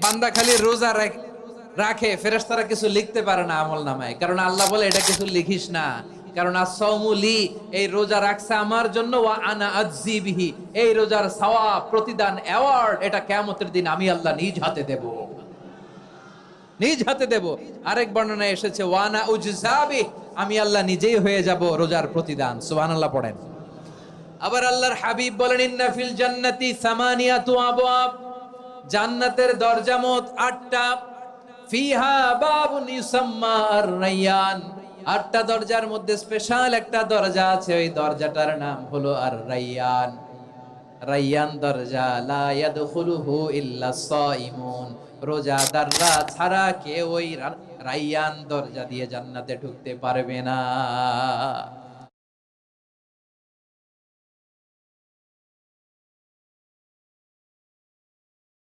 বান্দা খালি রোজা রাখে, ফেরেশতারা কিছু লিখতে পারে না আমল নামায়, কারণ আল্লাহ বলে এটা কিছু লিখিস না, কারণ as-সাওমু লি, এই রোজা রাখছে আমার জন্য, ওয়া আনা আজজি বিহি, এই রোজার সওয়াব, প্রতিদান, অ্যাওয়ার্ড এটা কিয়ামতের দিন আমি আল্লাহ নিজ হাতে দেব, নিজ হাতে দেব। আরেক বর্ণনায় এসেছে ওয়া আনা উজজাবি, আমি আল্লাহ নিজেই হয়ে যাব রোজার প্রতিদান। সুবহানাল্লাহ পড়েন। আবার আল্লাহর হাবিব বলেন ইন্না ফিল জান্নাতি সামানিয়াতু আবওয়াব, জান্নাতের দরজা মোট 8টা, ফিহা বাবুন ইউসাম্মা আর-রায়্যান, 8টা দরজার মধ্যে স্পেশাল একটা দরজা আছে, ওই দরজাটার নাম হলো আর-রায়্যান। রায়্যান দরজা, লা ইয়াদখুলুহু ইল্লা সাইমুন, রোজাদাররা ছাড়া কেউ ওই রায়্যান দরজা দিয়ে জান্নাতে ঢুকতে পারবে না।